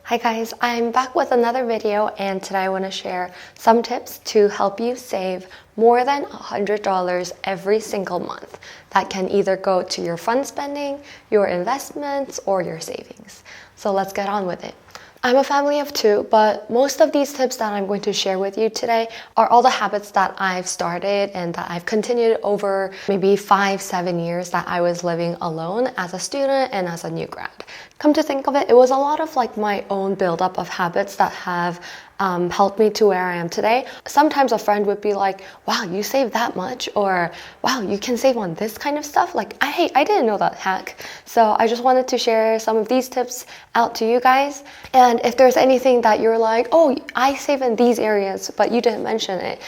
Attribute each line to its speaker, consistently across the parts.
Speaker 1: Hi guys, I'm back with another video, and today I want to share some tips to help you save more than $100 every single month. That can either go to your fun spending, your investments, or your savings. So let's get on with it. I'm a family of two, but most of these tips that I'm going to share with you today are all the habits that I've started and that I've continued over maybe 5-7 years that I was living alone as a student and as a new grad. Come to think of it, it was a lot of like my own buildup of habits that have helped me to where I am today. Sometimes a friend would be like, wow, you save that much, or wow, you can save on this kind of stuff. Like, I didn't know that hack. So I just wanted to share some of these tips out to you guys. And if there's anything that you're like, oh, I save in these areas, but you didn't mention it,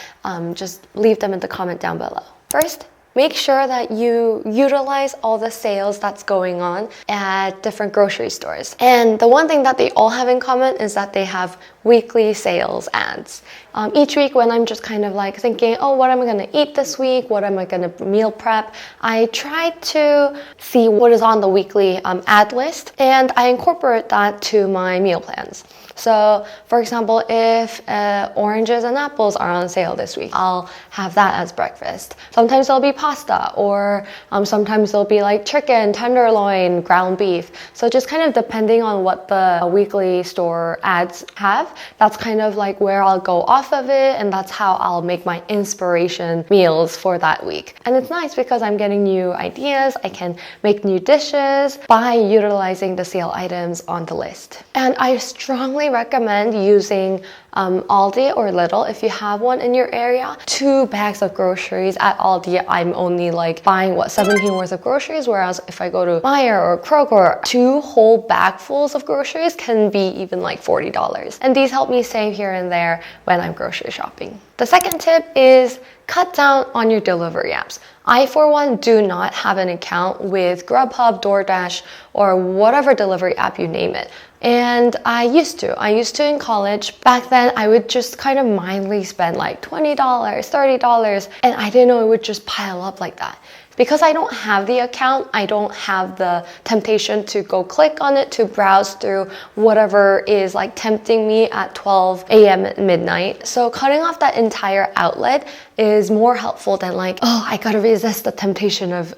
Speaker 1: just leave them in the comment down below. First, make sure that you utilize all the sales that's going on at different grocery stores. And the one thing that they all have in common is that they have weekly sales ads. Each week when I'm just kind of like thinking, oh, what am I gonna eat this week? What am I gonna meal prep? I try to see what is on the weekly ad list, and I incorporate that to my meal plans. So, for example, if oranges and apples are on sale this week, I'll have that as breakfast. Sometimes there'll be pasta, or sometimes there'll be like chicken, tenderloin, ground beef. So just kind of depending on what the weekly store ads have, that's kind of like where I'll go off of it, and that's how I'll make my inspiration meals for that week. And it's nice because I'm getting new ideas. I can make new dishes by utilizing the sale items on the list. And I strongly recommend using Aldi or Lidl if you have one in your area. 2 bags of groceries at Aldi, I'm only like buying 17 worth of groceries, whereas if I go to Meijer or Kroger, 2 whole bagfuls of groceries can be even like $40. And these help me save here and there when I'm grocery shopping. The second tip is cut down on your delivery apps. I, for one, do not have an account with Grubhub, DoorDash, or whatever delivery app you name it. And I used to in college. Back then, I would just kind of mindly spend like $20, $30, and I didn't know it would just pile up like that. Because I don't have the account, I don't have the temptation to go click on it to browse through whatever is like tempting me at 12 a.m. at midnight. So cutting off that entire outlet is more helpful than like, oh, I gotta resist the temptation of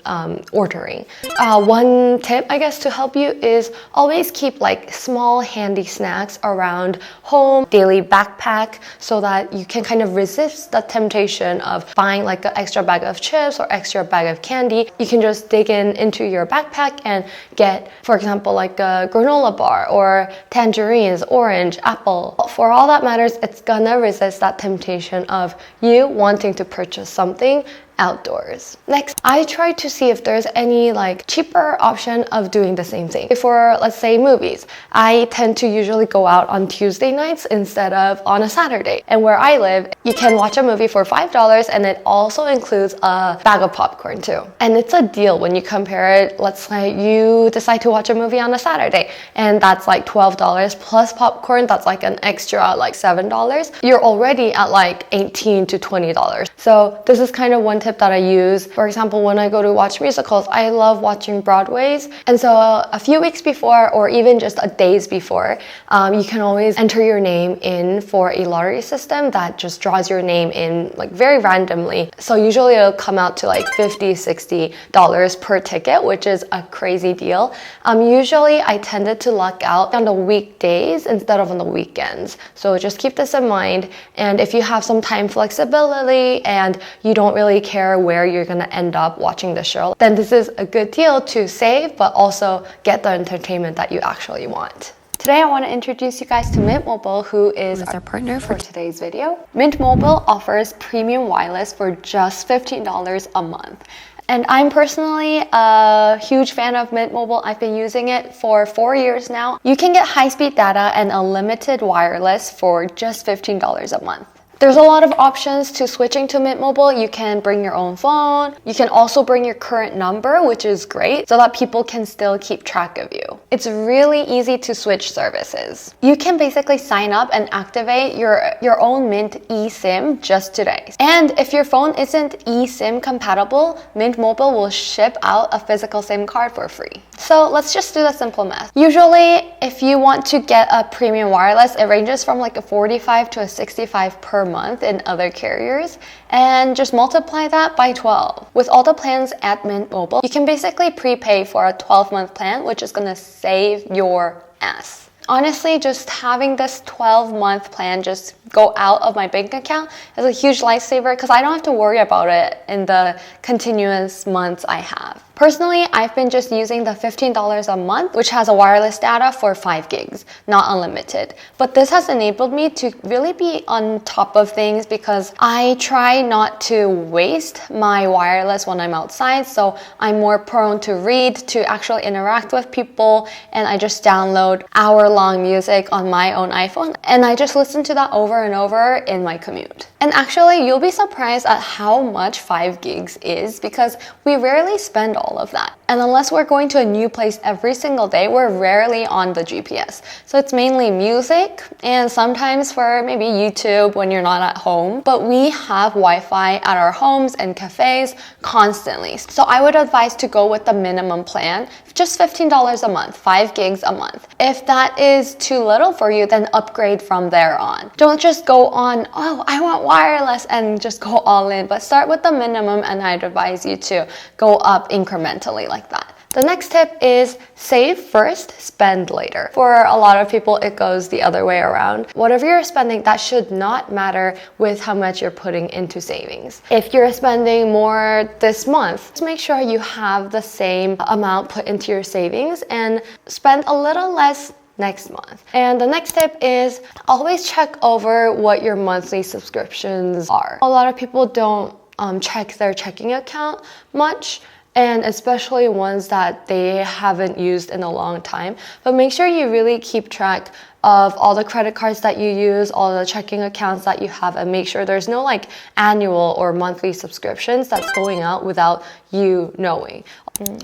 Speaker 1: ordering. One tip, I guess, to help you is always keep like small handy snacks around home, daily backpack, so that you can kind of resist the temptation of buying like an extra bag of chips or extra bag of candy. You can just dig into your backpack and get, for example, like a granola bar or tangerines, orange, apple. For all that matters, it's gonna resist that temptation of you wanting to purchase something outdoors. Next, I try to see if there's any like cheaper option of doing the same thing. For, let's say, movies, I tend to usually go out on Tuesday nights instead of on a Saturday. And where I live, you can watch a movie for $5, and it also includes a bag of popcorn too. And it's a deal when you compare it. Let's say you decide to watch a movie on a Saturday, and that's like $12 plus popcorn, that's like an extra like $7. You're already at like $18 to $20. So this is kind of one tip that I use. For example, when I go to watch musicals, I love watching Broadways. And so a few weeks before, or even just a days before, you can always enter your name in for a lottery system that just draws your name in like very randomly. So usually it'll come out to like $50, $60 per ticket, which is a crazy deal. Usually I tended to luck out on the weekdays instead of on the weekends. So just keep this in mind. And if you have some time flexibility and you don't really care where you're gonna end up watching the show, then this is a good deal to save, but also get the entertainment that you actually want. Today I want to introduce you guys to Mint Mobile, who is our partner for today's video. Mint Mobile offers premium wireless for just $15 a month. And I'm personally a huge fan of Mint Mobile. I've been using it for 4 years now. You can get high-speed data and unlimited wireless for just $15 a month. There's a lot of options to switching to Mint Mobile. You can bring your own phone. You can also bring your current number, which is great, so that people can still keep track of you. It's really easy to switch services. You can basically sign up and activate your own Mint eSIM just today. And if your phone isn't eSIM compatible, Mint Mobile will ship out a physical SIM card for free. So let's just do the simple math. Usually, if you want to get a premium wireless, it ranges from like a 45 to a 65 per month in other carriers, and just multiply that by 12. With all the plans at Mint Mobile, you can basically prepay for a 12-month plan, which is gonna save your ass. Honestly, just having this 12-month plan just go out of my bank account is a huge lifesaver because I don't have to worry about it in the continuous months I have. Personally, I've been just using the $15 a month, which has a wireless data for 5 gigs, not unlimited. But this has enabled me to really be on top of things because I try not to waste my wireless when I'm outside, so I'm more prone to read, to actually interact with people, and I just download hour-long music on my own iPhone, and I just listen to that over and over in my commute. And actually, you'll be surprised at how much 5 gigs is because we rarely spend all of that. And unless we're going to a new place every single day, we're rarely on the GPS. So it's mainly music and sometimes for maybe YouTube when you're not at home. But we have Wi-Fi at our homes and cafes constantly. So I would advise to go with the minimum plan, just $15 a month, 5 gigs a month. If that is too little for you, then upgrade from there on. Don't just go on, oh, I want wireless and just go all in, but start with the minimum and I'd advise you to go up incrementally like that. The next tip is save first, spend later. For a lot of people, it goes the other way around. Whatever you're spending, that should not matter with how much you're putting into savings. If you're spending more this month, just make sure you have the same amount put into your savings and spend a little less next month. And the next tip is always check over what your monthly subscriptions are. A lot of people don't check their checking account much, and especially ones that they haven't used in a long time. But make sure you really keep track of all the credit cards that you use, all the checking accounts that you have, and make sure there's no like annual or monthly subscriptions that's going out without you knowing.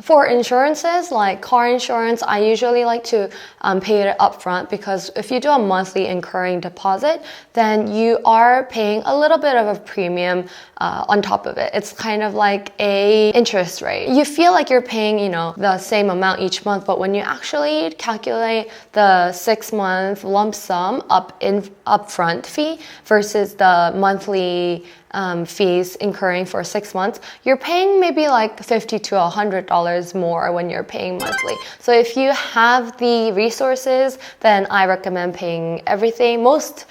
Speaker 1: For insurances like car insurance, I usually like to pay it upfront because if you do a monthly incurring deposit, then you are paying a little bit of a premium on top of it. It's kind of like a interest rate. You feel like you're paying, the same amount each month, but when you actually calculate the 6-month lump sum upfront fee versus the monthly fees incurring for 6 months, you're paying maybe like $50 to $100 more when you're paying monthly. So if you have the resources, then I recommend paying everything, most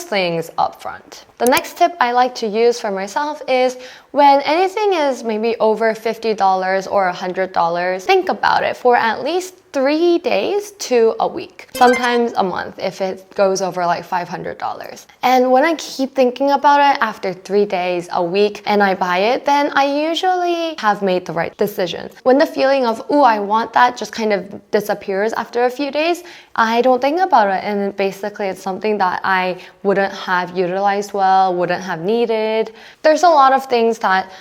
Speaker 1: things upfront. The next tip I like to use for myself is when anything is maybe over $50 or $100, think about it for at least 3 days to a week, sometimes a month if it goes over like $500. And when I keep thinking about it after 3 days, a week, and I buy it, then I usually have made the right decision. When the feeling of, ooh, I want that just kind of disappears after a few days, I don't think about it. And basically it's something that I wouldn't have utilized well, wouldn't have needed. There's a lot of things that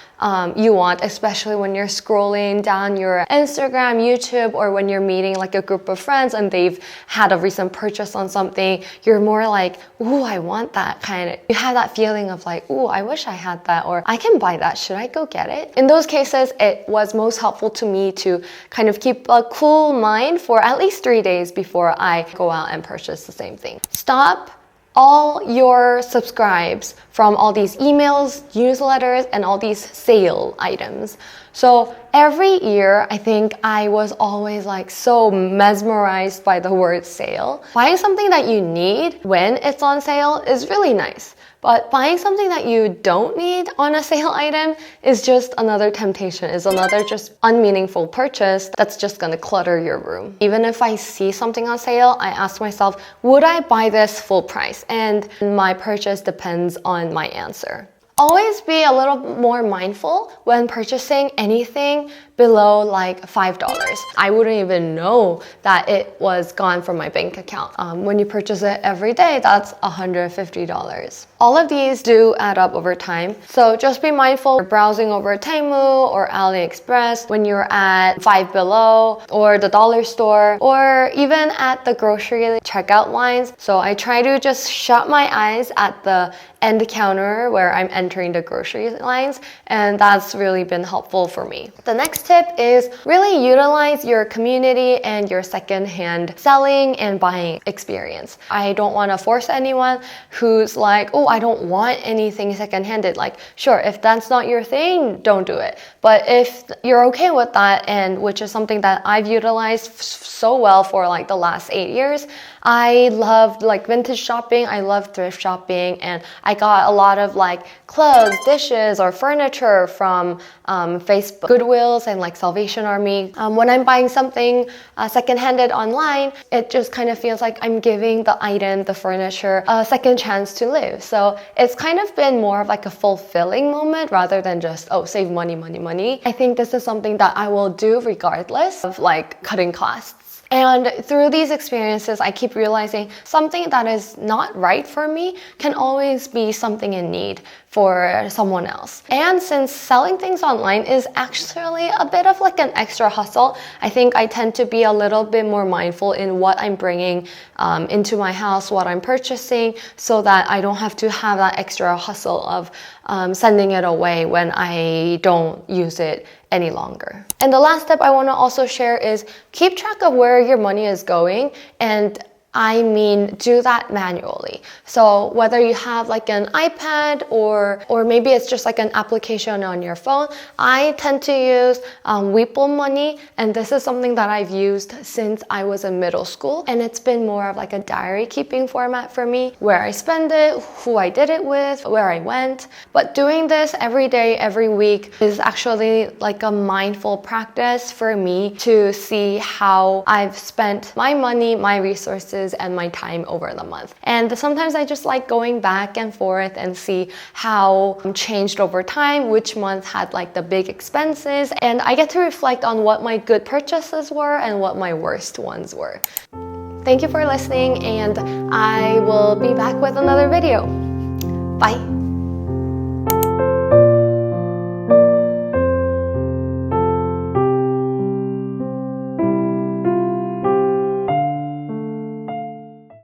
Speaker 1: you want, especially when you're scrolling down your Instagram, YouTube, or when you're meeting like a group of friends and they've had a recent purchase on something, you're more like, ooh, I want that kind of. You have that feeling of like, ooh, I wish I had that, or I can buy that. Should I go get it? In those cases, it was most helpful to me to kind of keep a cool mind for at least 3 days before I go out and purchase the same thing. Stop all your subscribes from all these emails, newsletters, and all these sale items. So every year, I think I was always like so mesmerized by the word sale. Buying something that you need when it's on sale is really nice. But buying something that you don't need on a sale item is just another temptation, is another just unmeaningful purchase that's just gonna clutter your room. Even if I see something on sale, I ask myself, would I buy this full price? And my purchase depends on my answer. Always be a little more mindful when purchasing anything below like $5. I wouldn't even know that it was gone from my bank account. When you purchase it every day, that's $150. All of these do add up over time. So just be mindful browsing over Temu or AliExpress when you're at Five Below or the dollar store or even at the grocery checkout lines. So I try to just shut my eyes at the end counter where I'm entering the grocery lines, and that's really been helpful for me. The next tip is really utilize your community and your secondhand selling and buying experience. I don't want to force anyone who's like, oh, I don't want anything secondhanded. Like, sure, if that's not your thing, don't do it. But if you're okay with that, and which is something that I've utilized so well for like the last 8 years, I loved like vintage shopping, I love thrift shopping, and I got a lot of like clothes, dishes, or furniture from Facebook Goodwills and like Salvation Army. When I'm buying something secondhanded online, it just kind of feels like I'm giving the item, the furniture, a second chance to live. So it's kind of been more of like a fulfilling moment rather than just, oh, save money, money, money. I think this is something that I will do regardless of like cutting costs. And through these experiences, I keep realizing something that is not right for me can always be something in need for someone else. And since selling things online is actually a bit of like an extra hustle, I think I tend to be a little bit more mindful in what I'm bringing into my house, what I'm purchasing, so that I don't have to have that extra hustle of sending it away when I don't use it any longer. And the last step I want to also share is keep track of where your money is going, and I mean, do that manually. So whether you have like an iPad or maybe it's just like an application on your phone, I tend to use Weeple Money, and this is something that I've used since I was in middle school, and it's been more of like a diary keeping format for me, where I spend it, who I did it with, where I went. But doing this every day, every week is actually like a mindful practice for me to see how I've spent my money, my resources, and my time over the month. And sometimes I just like going back and forth and see how I'm changed over time, which month had like the big expenses, and I get to reflect on what my good purchases were and what my worst ones were. Thank you for listening, and I will be back with another video. Bye.